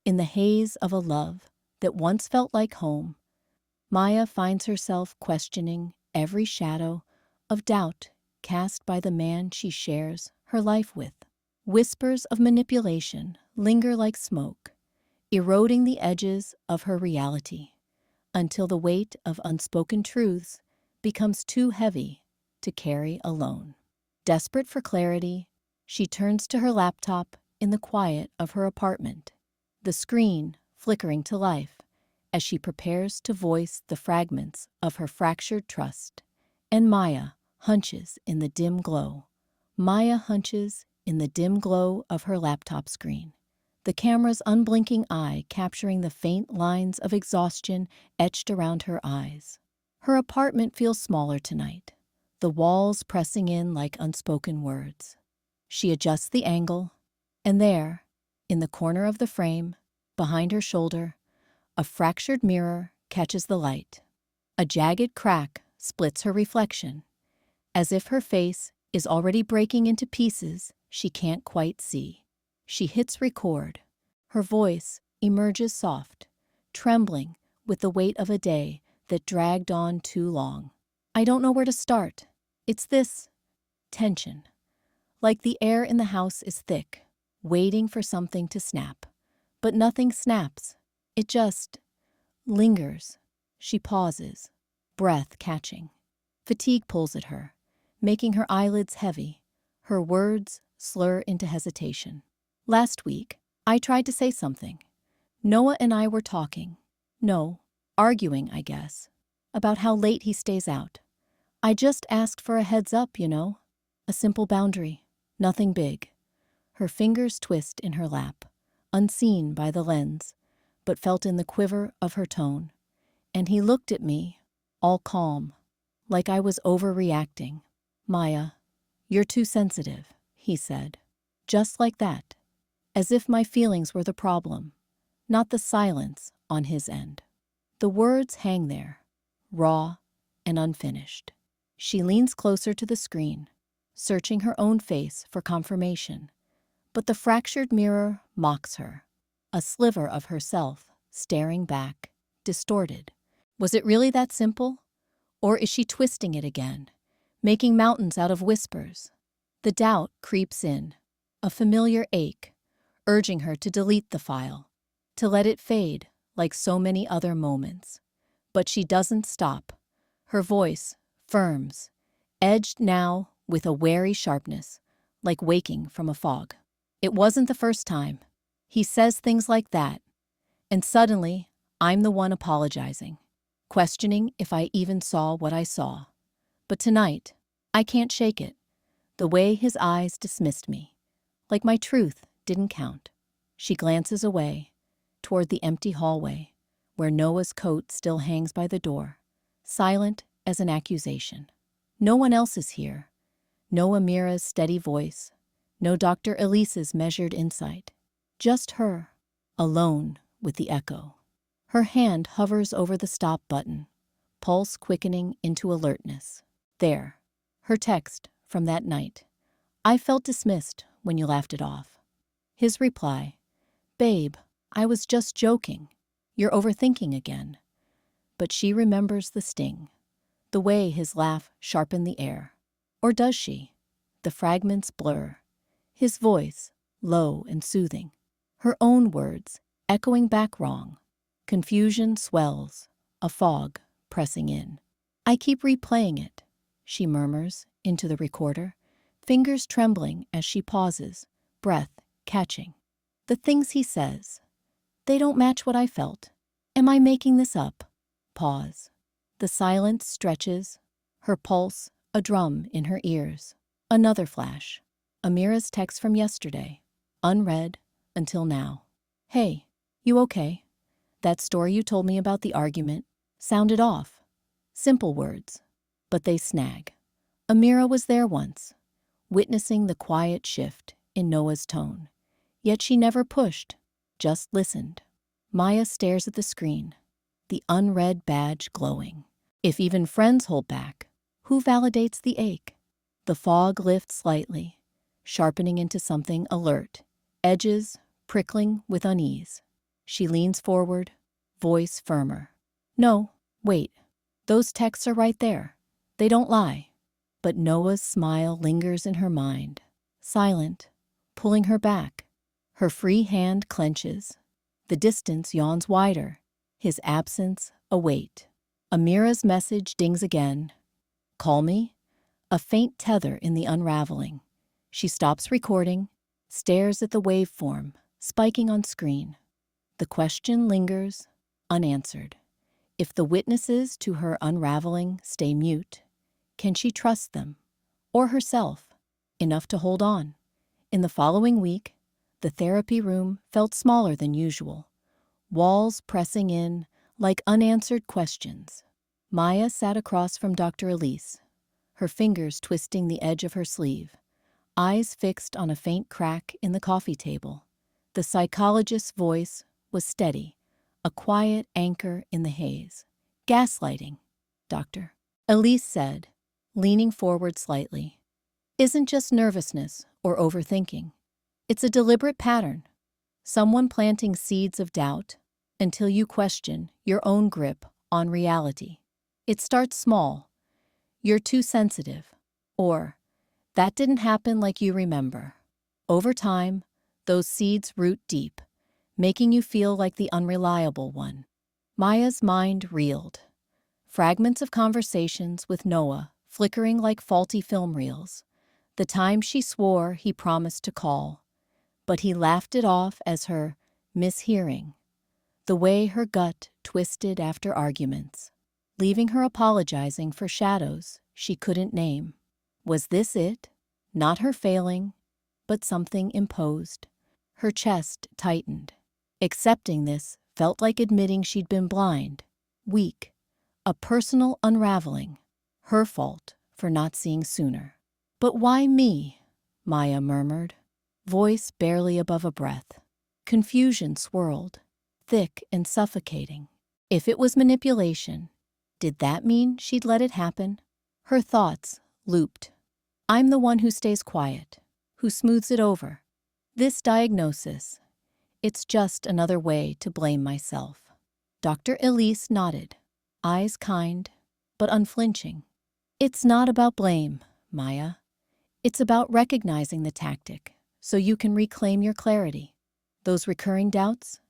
In the haze of a love that once felt like home, Maya finds herself questioning every shadow of doubt cast by the man she shares her life with. Whispers of manipulation linger like smoke, eroding the edges of her reality, until the weight of unspoken truths becomes too heavy to carry alone. Desperate for clarity, she turns to her laptop in the quiet of her apartment, the screen flickering to life as she prepares to voice the fragments of her fractured trust. And Maya hunches in the dim glow. Maya hunches in the dim glow of her laptop screen, the camera's unblinking eye capturing the faint lines of exhaustion etched around her eyes. Her apartment feels smaller tonight, the walls pressing in like unspoken words. She adjusts the angle, and there, in the corner of the frame, behind her shoulder, a fractured mirror catches the light. A jagged crack splits her reflection, as if her face is already breaking into pieces she can't quite see. She hits record. Her voice emerges soft, trembling with the weight of a day that dragged on too long. I don't know where to start. It's this tension. Like the air in the house is thick, waiting for something to snap. But nothing snaps. It just lingers. She pauses, breath catching. Fatigue pulls at her, making her eyelids heavy. Her words slur into hesitation. Last week, I tried to say something. Noah and I were talking. No, arguing, I guess, about how late he stays out. I just asked for a heads up, a simple boundary, nothing big. Her fingers twist in her lap, unseen by the lens, but felt in the quiver of her tone. And he looked at me, all calm, like I was overreacting. Maya, you're too sensitive, he said. Just like that, as if my feelings were the problem, not the silence on his end. The words hang there, raw and unfinished. She leans closer to the screen, searching her own face for confirmation. But the fractured mirror mocks her, a sliver of herself staring back, distorted. Was it really that simple? Or is she twisting it again, making mountains out of whispers? The doubt creeps in, a familiar ache, urging her to delete the file, to let it fade like so many other moments. But she doesn't stop. Her voice firms, edged now with a wary sharpness, like waking from a fog. It wasn't the first time. He says things like that, and suddenly I'm the one apologizing, questioning if I even saw what I saw. But tonight, I can't shake it. The way his eyes dismissed me, like my truth didn't count. She glances away, toward the empty hallway, where Noah's coat still hangs by the door, silent as an accusation. No one else is here. No Amira's steady voice, no Dr. Elise's measured insight. Just her, alone with the echo. Her hand hovers over the stop button, pulse quickening into alertness. There, her text from that night. I felt dismissed when you laughed it off. His reply, babe, I was just joking. You're overthinking again. But she remembers the sting, the way his laugh sharpened the air. Or does she? The fragments blur. His voice, low and soothing. Her own words, echoing back wrong. Confusion swells, a fog pressing in. I keep replaying it, she murmurs into the recorder, fingers trembling as she pauses, breath catching. The things he says, they don't match what I felt. Am I making this up? Pause. The silence stretches, her pulse a drum in her ears. Another flash. Amira's text from yesterday, unread until now. Hey, you okay? That story you told me about the argument sounded off. Simple words, but they snag. Amira was there once, witnessing the quiet shift in Noah's tone. Yet she never pushed, just listened. Maya stares at the screen, the unread badge glowing. If even friends hold back, who validates the ache? The fog lifts slightly, sharpening into something alert, edges prickling with unease. She leans forward, voice firmer. No, wait. Those texts are right there. They don't lie. But Noah's smile lingers in her mind, silent, pulling her back. Her free hand clenches. The distance yawns wider, his absence a weight. Amira's message dings again. Call me? A faint tether in the unraveling. She stops recording, stares at the waveform, spiking on screen. The question lingers, unanswered. If the witnesses to her unraveling stay mute, can she trust them, or herself, enough to hold on? In the following week, the therapy room felt smaller than usual, walls pressing in like unanswered questions. Maya sat across from Dr. Elise, her fingers twisting the edge of her sleeve, eyes fixed on a faint crack in the coffee table. The psychologist's voice was steady, a quiet anchor in the haze. Gaslighting, doctor, Elise said, leaning forward slightly. Isn't just nervousness or overthinking. It's a deliberate pattern. Someone planting seeds of doubt until you question your own grip on reality. It starts small. You're too sensitive. Or, that didn't happen like you remember. Over time, those seeds root deep, making you feel like the unreliable one. Maya's mind reeled. Fragments of conversations with Noah flickering like faulty film reels. The time she swore he promised to call, but he laughed it off as her mishearing. The way her gut twisted after arguments, leaving her apologizing for shadows she couldn't name. Was this it? Not her failing, but something imposed. Her chest tightened. Accepting this felt like admitting she'd been blind, weak, a personal unraveling, her fault for not seeing sooner. But why me? Maya murmured, voice barely above a breath. Confusion swirled, thick and suffocating. If it was manipulation, did that mean she'd let it happen? Her thoughts looped. I'm the one who stays quiet, who smooths it over. This diagnosis, it's just another way to blame myself. Dr. Elise nodded, eyes kind, but unflinching. It's not about blame, Maya. It's about recognizing the tactic so you can reclaim your clarity. Those recurring doubts,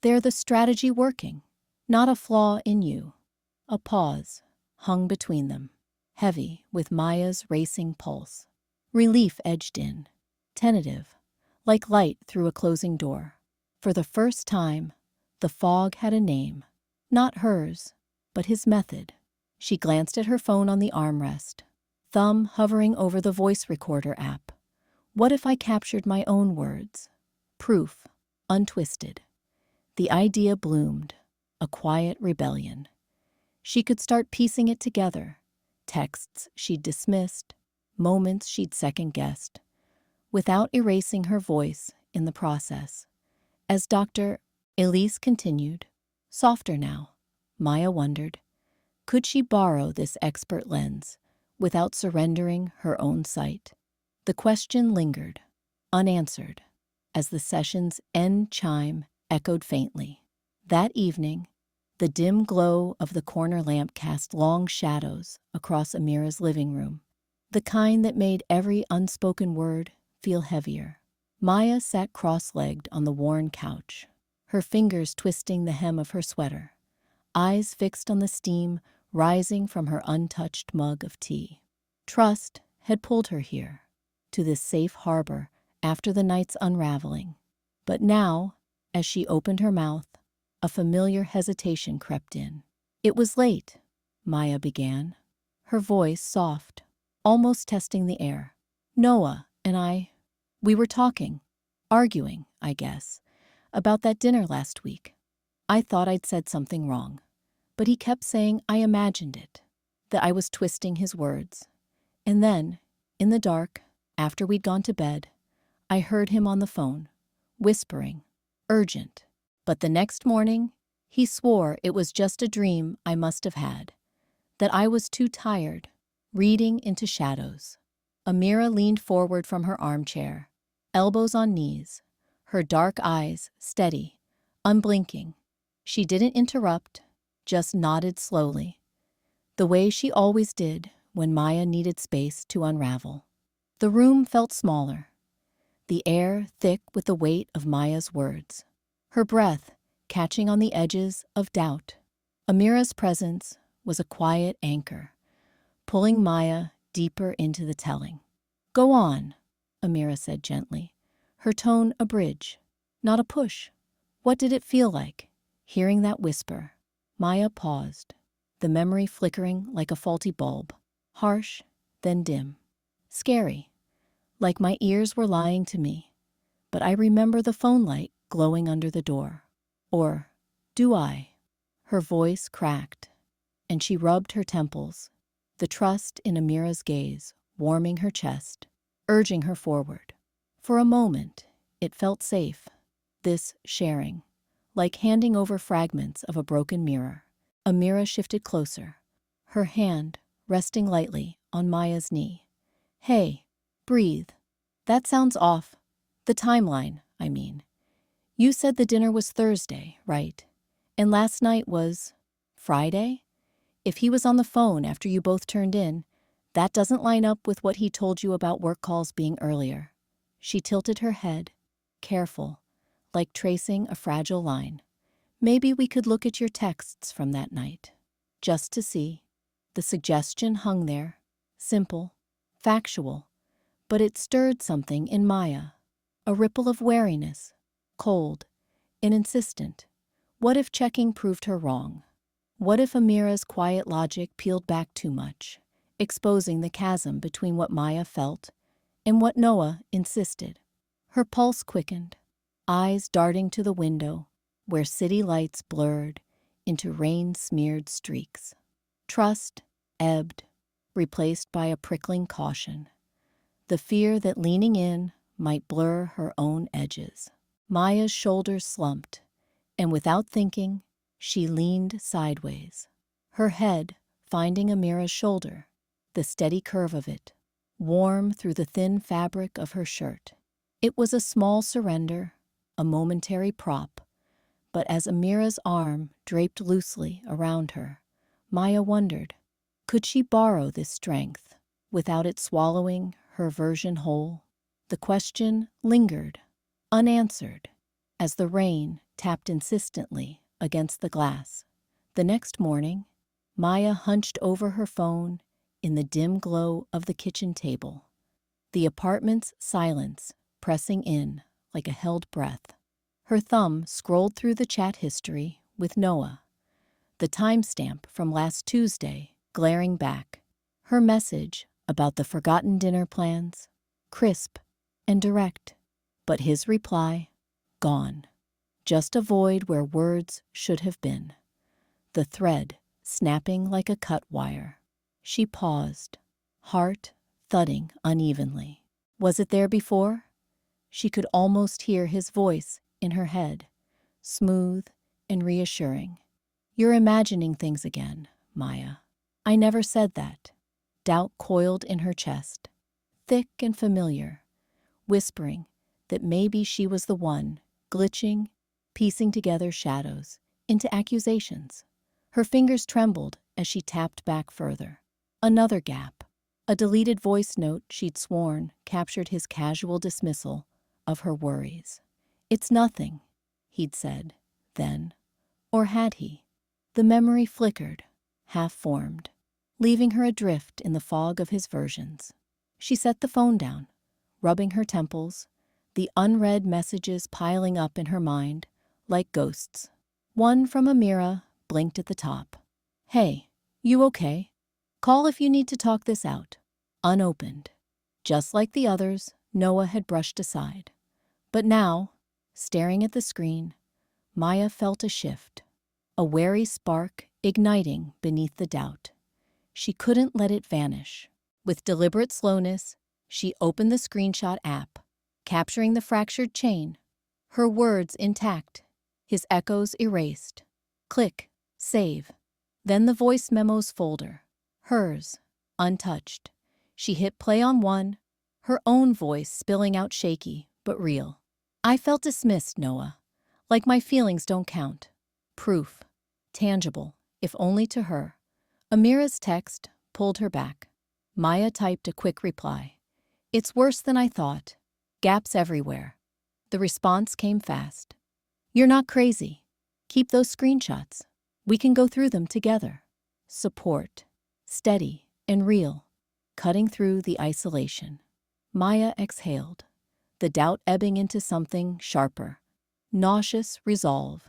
they're the strategy working, not a flaw in you. A pause hung between them, heavy with Maya's racing pulse. Relief edged in, tentative, like light through a closing door. For the first time, the fog had a name, not hers, but his method. She glanced at her phone on the armrest, thumb hovering over the voice recorder app. What if I captured my own words? Proof, untwisted. The idea bloomed, a quiet rebellion. She could start piecing it together, texts she'd dismissed, moments she'd second-guessed, without erasing her voice in the process. As Dr. Elise continued, softer now, Maya wondered, could she borrow this expert lens without surrendering her own sight? The question lingered, unanswered, as the session's end chime echoed faintly. That evening, the dim glow of the corner lamp cast long shadows across Amira's living room, the kind that made every unspoken word feel heavier. Maya sat cross-legged on the worn couch, her fingers twisting the hem of her sweater, eyes fixed on the steam rising from her untouched mug of tea. Trust had pulled her here, to this safe harbor after the night's unraveling. But now, as she opened her mouth, a familiar hesitation crept in. It was late, Maya began, her voice soft, almost testing the air. Noah and we were talking, arguing, I guess, about that dinner last week. I thought I'd said something wrong, but he kept saying I imagined it, that I was twisting his words. And then, in the dark, after we'd gone to bed, I heard him on the phone, whispering, urgent. But the next morning, he swore it was just a dream I must have had, that I was too tired, reading into shadows. Amira leaned forward from her armchair, elbows on knees, her dark eyes steady, unblinking. She didn't interrupt, just nodded slowly, the way she always did when Maya needed space to unravel. The room felt smaller, the air thick with the weight of Maya's words, her breath catching on the edges of doubt. Amira's presence was a quiet anchor, pulling Maya deeper into the telling. "Go on," Amira said gently, her tone a bridge, not a push. What did it feel like, hearing that whisper? Maya paused, the memory flickering like a faulty bulb, harsh, then dim. Scary, like my ears were lying to me. But I remember the phone light glowing under the door. Or, do I? Her voice cracked, and she rubbed her temples, the trust in Amira's gaze warming her chest, urging her forward. For a moment, it felt safe, this sharing, like handing over fragments of a broken mirror. Amira shifted closer, her hand resting lightly on Maya's knee. "Hey, breathe. That sounds off. The timeline, I mean. You said the dinner was Thursday, right? And last night was Friday? If he was on the phone after you both turned in, that doesn't line up with what he told you about work calls being earlier." She tilted her head, careful, like tracing a fragile line. "Maybe we could look at your texts from that night, just to see." The suggestion hung there, simple, factual, but it stirred something in Maya, a ripple of wariness, cold and insistent. What if checking proved her wrong? What if Amira's quiet logic peeled back too much, exposing the chasm between what Maya felt and what Noah insisted? Her pulse quickened, eyes darting to the window, where city lights blurred into rain-smeared streaks. Trust ebbed, replaced by a prickling caution, the fear that leaning in might blur her own edges. Maya's shoulders slumped, and without thinking, she leaned sideways, her head finding Amira's shoulder, the steady curve of it, warm through the thin fabric of her shirt. It was a small surrender, a momentary prop, but as Amira's arm draped loosely around her, Maya wondered, could she borrow this strength without it swallowing her version whole? The question lingered, unanswered, as the rain tapped insistently against the glass. The next morning, Maya hunched over her phone in the dim glow of the kitchen table, the apartment's silence pressing in like a held breath. Her thumb scrolled through the chat history with Noah, the timestamp from last Tuesday glaring back. Her message about the forgotten dinner plans, crisp and direct, but his reply, gone. Just a void where words should have been, the thread snapping like a cut wire. She paused, heart thudding unevenly. Was it there before? She could almost hear his voice in her head, smooth and reassuring. "You're imagining things again, Maya. I never said that." Doubt coiled in her chest, thick and familiar, whispering that maybe she was the one, glitching, piecing together shadows into accusations. Her fingers trembled as she tapped back further. Another gap, a deleted voice note she'd sworn captured his casual dismissal of her worries. "It's nothing," he'd said, then. Or had he? The memory flickered, half-formed, leaving her adrift in the fog of his versions. She set the phone down, rubbing her temples, the unread messages piling up in her mind like ghosts. One from Amira blinked at the top. "Hey, you okay? Call if you need to talk this out." Unopened. Just like the others, Noah had brushed aside. But now, staring at the screen, Maya felt a shift, a wary spark igniting beneath the doubt. She couldn't let it vanish. With deliberate slowness, she opened the screenshot app, capturing the fractured chain, her words intact, his echoes erased. Click, save. Then the voice memos folder, hers, untouched. She hit play on one, her own voice spilling out shaky but real. "I felt dismissed, Noah. Like my feelings don't count. Proof. Tangible, if only to her. Amira's text pulled her back. Maya typed a quick reply. It's worse than I thought. Gaps everywhere. The response came fast. You're not crazy. Keep those screenshots. We can go through them together. Support. Steady and real. Cutting through the isolation. Maya exhaled, the doubt ebbing into something sharper. Nauseous resolve.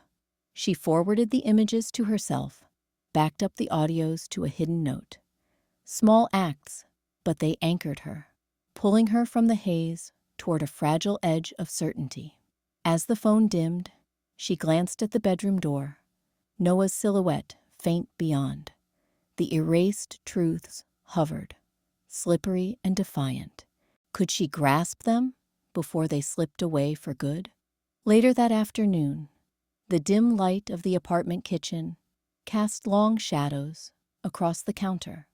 She forwarded the images to herself, backed up the audios to a hidden note. Small acts, but they anchored her, pulling her from the haze toward a fragile edge of certainty. As the phone dimmed, she glanced at the bedroom door, Noah's silhouette faint beyond. The erased truths hovered, slippery and defiant. Could she grasp them before they slipped away for good? Later that afternoon, the dim light of the apartment kitchen cast long shadows across the counter,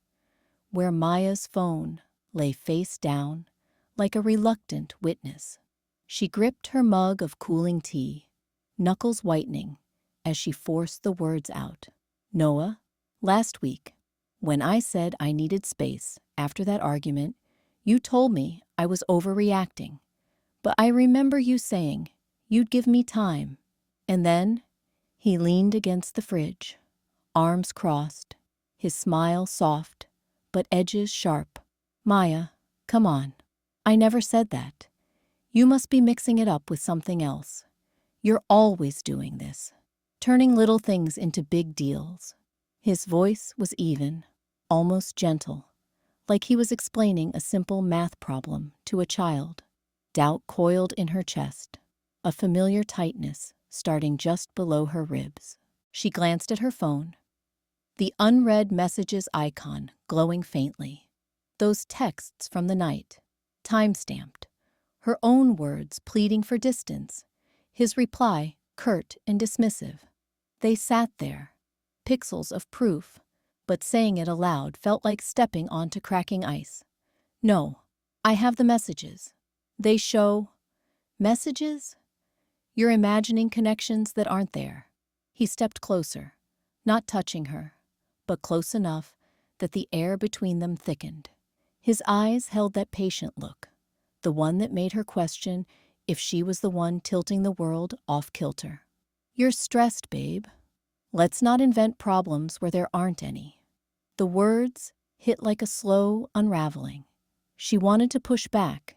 where Maya's phone lay face down like a reluctant witness. She gripped her mug of cooling tea, knuckles whitening as she forced the words out. Noah, last week, when I said I needed space after that argument, you told me I was overreacting. But I remember you saying you'd give me time. And then he leaned against the fridge, arms crossed, his smile soft, but edges sharp. Maya, come on. I never said that. You must be mixing it up with something else. You're always doing this, turning little things into big deals. His voice was even, almost gentle, like he was explaining a simple math problem to a child. Doubt coiled in her chest, a familiar tightness starting just below her ribs. She glanced at her phone, the unread messages icon glowing faintly. Those texts from the night, time-stamped, her own words pleading for distance, his reply curt and dismissive. They sat there, pixels of proof, but saying it aloud felt like stepping onto cracking ice. No, I have the messages. They show messages? You're imagining connections that aren't there. He stepped closer, not touching her, but close enough that the air between them thickened. His eyes held that patient look, the one that made her question if she was the one tilting the world off kilter. You're stressed, babe. Let's not invent problems where there aren't any. The words hit like a slow unraveling. She wanted to push back,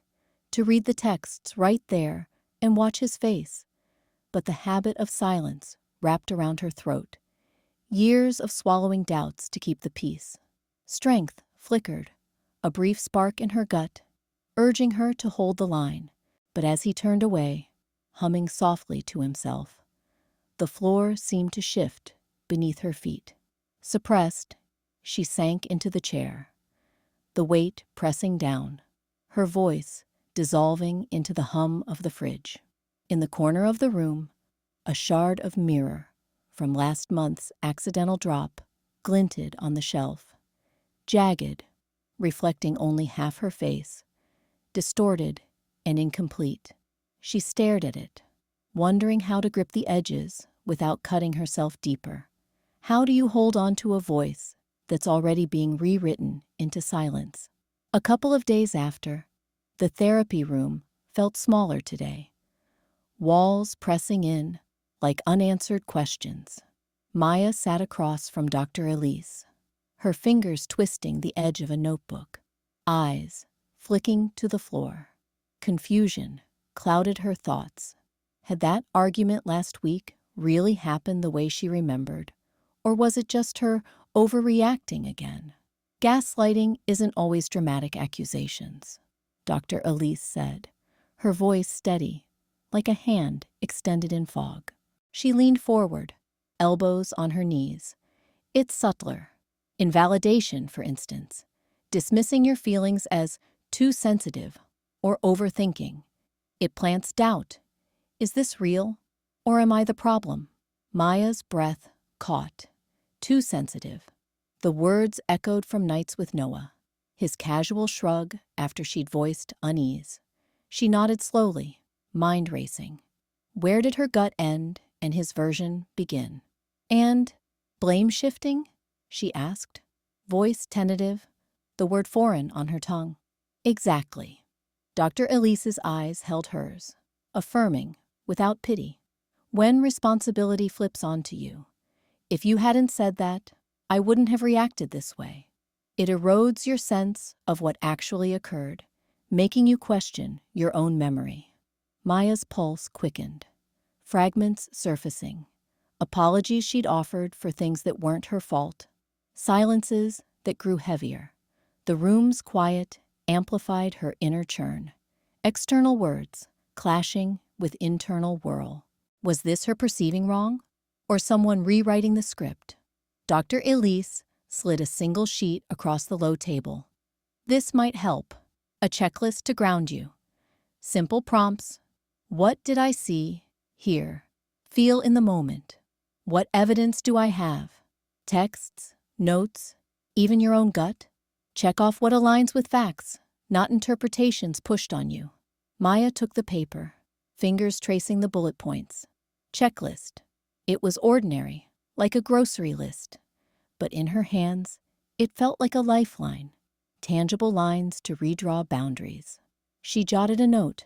to read the texts right there and watch his face, but the habit of silence wrapped around her throat. Years of swallowing doubts to keep the peace. Strength flickered, a brief spark in her gut, urging her to hold the line. But as he turned away, humming softly to himself, the floor seemed to shift beneath her feet. Suppressed, she sank into the chair, the weight pressing down, her voice dissolving into the hum of the fridge. In the corner of the room, a shard of mirror from last month's accidental drop glinted on the shelf, jagged, reflecting only half her face, distorted and incomplete. She stared at it, wondering how to grip the edges without cutting herself deeper. How do you hold on to a voice that's already being rewritten into silence? A couple of days after, the therapy room felt smaller today, walls pressing in like unanswered questions. Maya sat across from Dr. Elise, her fingers twisting the edge of a notebook, eyes flicking to the floor. Confusion clouded her thoughts. Had that argument last week really happened the way she remembered, or was it just her overreacting again? Gaslighting isn't always dramatic accusations, Dr. Elise said, her voice steady, like a hand extended in fog. She leaned forward, elbows on her knees. It's subtler. Invalidation, for instance, dismissing your feelings as too sensitive or overthinking. It plants doubt. Is this real, or am I the problem? Maya's breath caught. Too sensitive. The words echoed from nights with Noah, his casual shrug after she'd voiced unease. She nodded slowly, mind racing. Where did her gut end and his version begin. And blame shifting? She asked, voice tentative, the word foreign on her tongue. Exactly. Dr. Elise's eyes held hers, affirming, without pity. When responsibility flips onto you, if you hadn't said that, I wouldn't have reacted this way. It erodes your sense of what actually occurred, making you question your own memory. Maya's pulse quickened, fragments surfacing, apologies she'd offered for things that weren't her fault, silences that grew heavier. The room's quiet amplified her inner churn. External words clashing with internal whirl. Was this her perceiving wrong? Or someone rewriting the script? Dr. Elise slid a single sheet across the low table. This might help. A checklist to ground you. Simple prompts. What did I see, hear, feel in the moment? What evidence do I have? Texts, notes, even your own gut? Check off what aligns with facts, not interpretations pushed on you. Maya took the paper, fingers tracing the bullet points. Checklist. It was ordinary, like a grocery list. But in her hands, it felt like a lifeline, tangible lines to redraw boundaries. She jotted a note,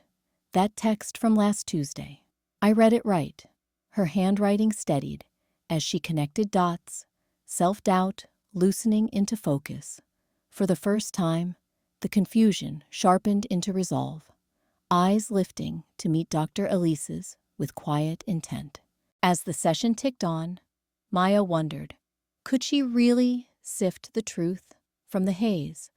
that text from last Tuesday. I read it right. Her handwriting steadied as she connected dots, self-doubt loosening into focus. For the first time, the confusion sharpened into resolve, eyes lifting to meet Dr. Elise's with quiet intent. As the session ticked on, Maya wondered, could she really sift the truth from the haze,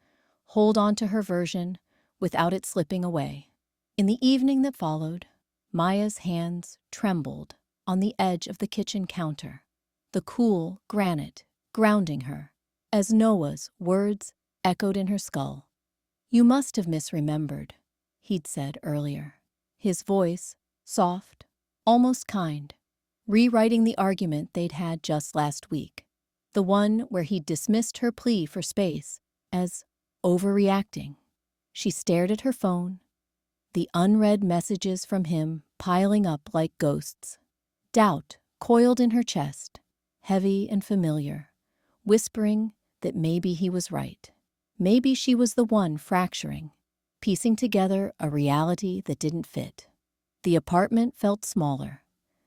hold on to her version without it slipping away? In the evening that followed, Maya's hands trembled on the edge of the kitchen counter, the cool granite grounding her, as Noah's words echoed in her skull. You must have misremembered, he'd said earlier, his voice soft, almost kind, rewriting the argument they'd had just last week, the one where he'd dismissed her plea for space as overreacting. She stared at her phone, the unread messages from him piling up like ghosts. Doubt coiled in her chest, heavy and familiar, whispering that maybe he was right. Maybe she was the one fracturing, piecing together a reality that didn't fit. The apartment felt smaller,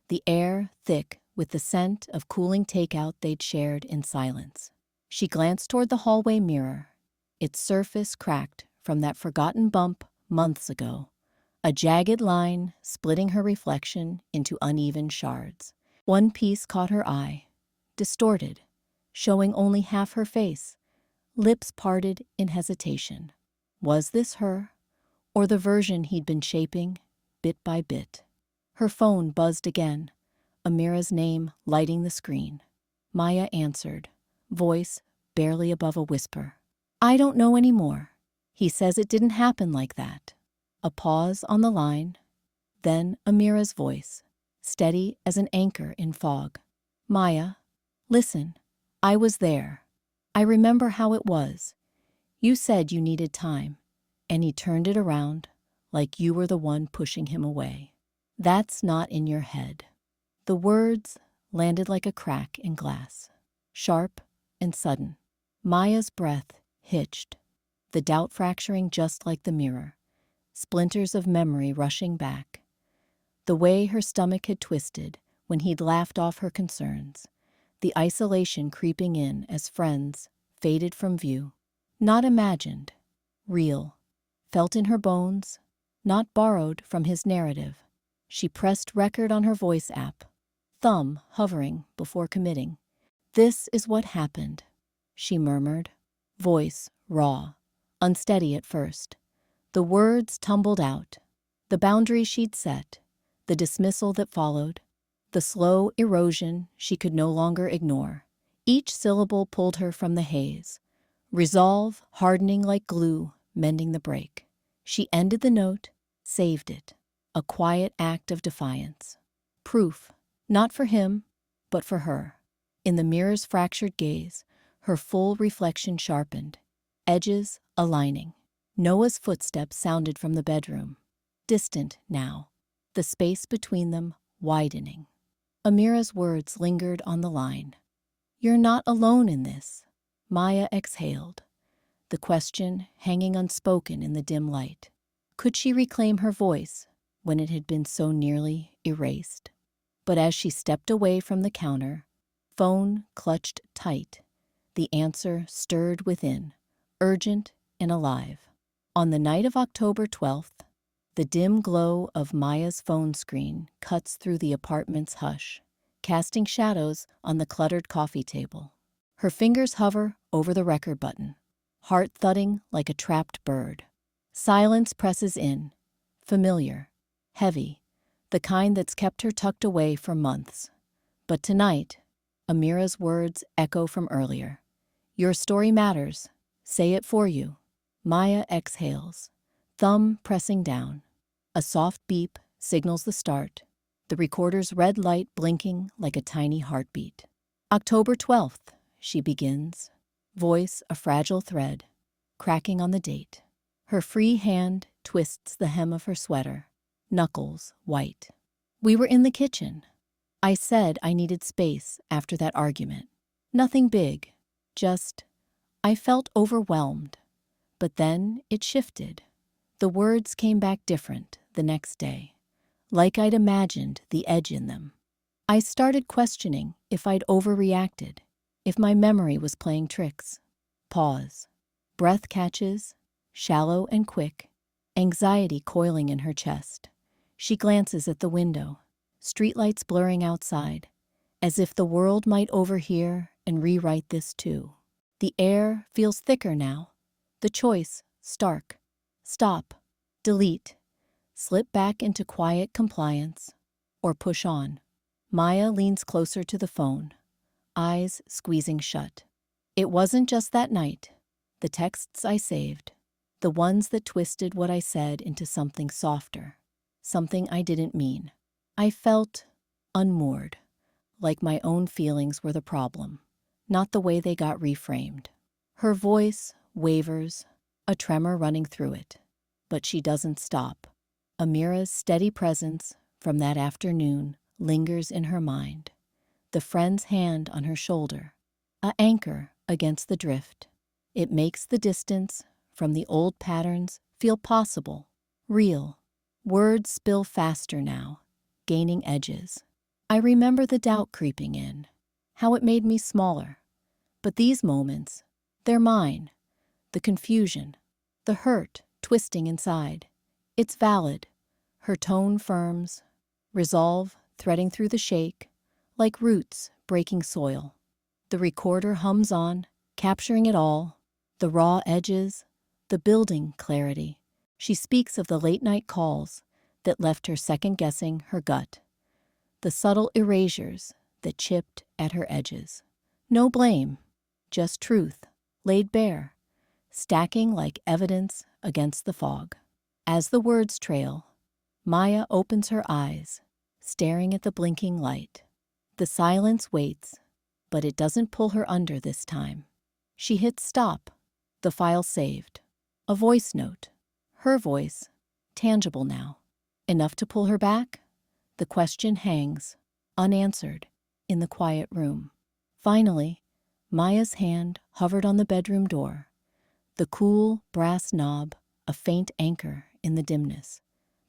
the air thick with the scent of cooling takeout they'd shared in silence. She glanced toward the hallway mirror, its surface cracked from that forgotten bump months ago, a jagged line splitting her reflection into uneven shards. One piece caught her eye, distorted, showing only half her face, lips parted in hesitation. Was this her, or the version he'd been shaping bit by bit? Her phone buzzed again, Amira's name lighting the screen. Maya answered, voice barely above a whisper. I don't know anymore. He says it didn't happen like that. A pause on the line, then Amira's voice, steady as an anchor in fog. Maya, listen, I was there. I remember how it was. You said you needed time, and he turned it around like you were the one pushing him away. That's not in your head. The words landed like a crack in glass, sharp and sudden. Maya's breath hitched, the doubt fracturing just like the mirror, splinters of memory rushing back. The way her stomach had twisted when he'd laughed off her concerns, the isolation creeping in as friends faded from view. Not imagined, real, felt in her bones, not borrowed from his narrative. She pressed record on her voice app, thumb hovering before committing. This is what happened, she murmured, voice raw, unsteady at first. The words tumbled out, the boundary she'd set, the dismissal that followed, the slow erosion she could no longer ignore. Each syllable pulled her from the haze, resolve hardening like glue, mending the break. She ended the note, saved it, a quiet act of defiance. Proof, not for him, but for her. In the mirror's fractured gaze, her full reflection sharpened, edges aligning. Noah's footsteps sounded from the bedroom, distant now, the space between them widening. Amira's words lingered on the line. "You're not alone in this." Maya exhaled, the question hanging unspoken in the dim light. Could she reclaim her voice when it had been so nearly erased? But as she stepped away from the counter, phone clutched tight, the answer stirred within, urgent and alive. On the night of October 12th, the dim glow of Maya's phone screen cuts through the apartment's hush, casting shadows on the cluttered coffee table. Her fingers hover over the record button, heart thudding like a trapped bird. Silence presses in, familiar, heavy, the kind that's kept her tucked away for months. But tonight, Amira's words echo from earlier. "Your story matters. Say it for you." Maya exhales, thumb pressing down. A soft beep signals the start, the recorder's red light blinking like a tiny heartbeat. "October 12th, she begins, voice a fragile thread, cracking on the date. Her free hand twists the hem of her sweater, knuckles white. "We were in the kitchen. I said I needed space after that argument. Nothing big, just I felt overwhelmed. But then it shifted. The words came back different the next day, like I'd imagined the edge in them. I started questioning if I'd overreacted, if my memory was playing tricks. Pause. Breath catches, shallow and quick, anxiety coiling in her chest. She glances at the window, streetlights blurring outside, as if the world might overhear and rewrite this too. The air feels thicker now. The choice, stark. Stop, delete, slip back into quiet compliance, or push on. Maya leans closer to the phone, eyes squeezing shut. It wasn't just that night. The texts I saved, the ones that twisted what I said into something softer, something I didn't mean. I felt unmoored, like my own feelings were the problem, not the way they got reframed. Her voice wavers, a tremor running through it. But she doesn't stop. Amira's steady presence from that afternoon lingers in her mind. The friend's hand on her shoulder, an anchor against the drift. It makes the distance from the old patterns feel possible, real. Words spill faster now, gaining edges. I remember the doubt creeping in, how it made me smaller. But these moments, they're mine. The confusion, the hurt twisting inside. It's valid. Her tone firms, resolve threading through the shake, like roots breaking soil. The recorder hums on, capturing it all, the raw edges, the building clarity. She speaks of the late-night calls that left her second-guessing her gut, the subtle erasures that chipped at her edges. No blame, just truth, laid bare, stacking like evidence against the fog. As the words trail, Maya opens her eyes, staring at the blinking light. The silence waits, but it doesn't pull her under this time. She hits stop, the file saved. A voice note, her voice, tangible now. Enough to pull her back? The question hangs, unanswered, in the quiet room. Finally, Maya's hand hovered on the bedroom door, the cool brass knob a faint anchor in the dimness.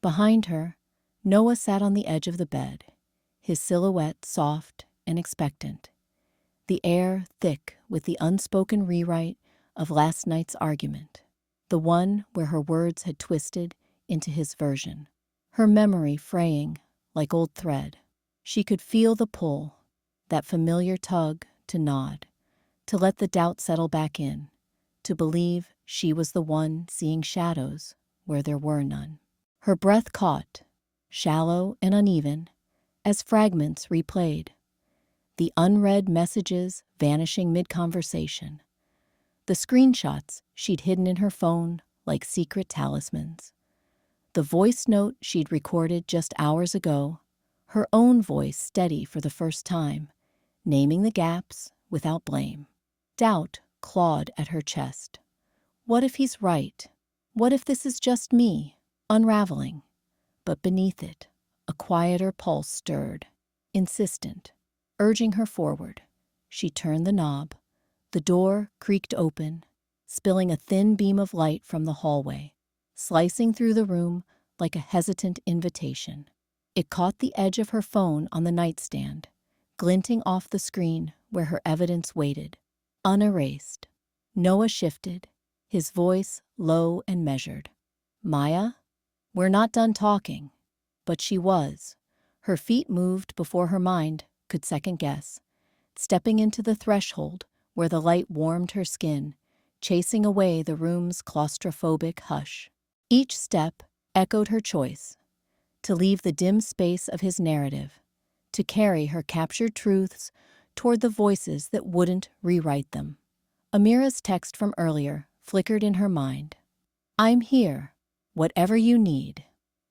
Behind her, Noah sat on the edge of the bed, his silhouette soft and expectant, the air thick with the unspoken rewrite of last night's argument, the one where her words had twisted into his version, her memory fraying like old thread. She could feel the pull, that familiar tug to nod, to let the doubt settle back in, to believe she was the one seeing shadows where there were none. Her breath caught, shallow and uneven, as fragments replayed, the unread messages vanishing mid-conversation, the screenshots she'd hidden in her phone like secret talismans, the voice note she'd recorded just hours ago, her own voice steady for the first time, naming the gaps without blame. Doubt clawed at her chest. What if he's right? What if this is just me, unraveling? But beneath it, a quieter pulse stirred. insistent, urging her forward. She turned the knob. The door creaked open, spilling a thin beam of light from the hallway, slicing through the room like a hesitant invitation. It caught the edge of her phone on the nightstand, glinting off the screen where her evidence waited, unerased. Noah shifted, his voice low and measured. "Maya? We're not done talking." But she was. Her feet moved before her mind could second guess, stepping into the threshold where the light warmed her skin, chasing away the room's claustrophobic hush. Each step echoed her choice: to leave the dim space of his narrative, to carry her captured truths toward the voices that wouldn't rewrite them. Amira's text from earlier flickered in her mind. "I'm here, whatever you need."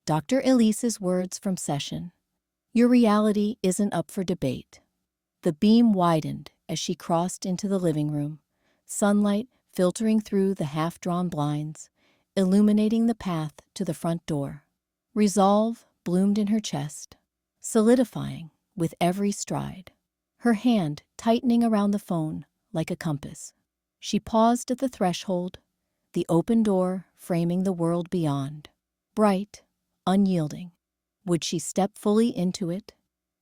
Dr. Elise's words from session. "Your reality isn't up for debate." The beam widened as she crossed into the living room, sunlight filtering through the half-drawn blinds, illuminating the path to the front door. Resolve bloomed in her chest, solidifying with every stride, her hand tightening around the phone like a compass. She paused at the threshold, the open door framing the world beyond. Bright, unyielding. Would she step fully into it,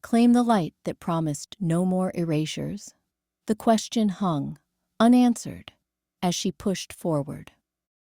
claim the light that promised no more erasures? The question hung, unanswered, as she pushed forward.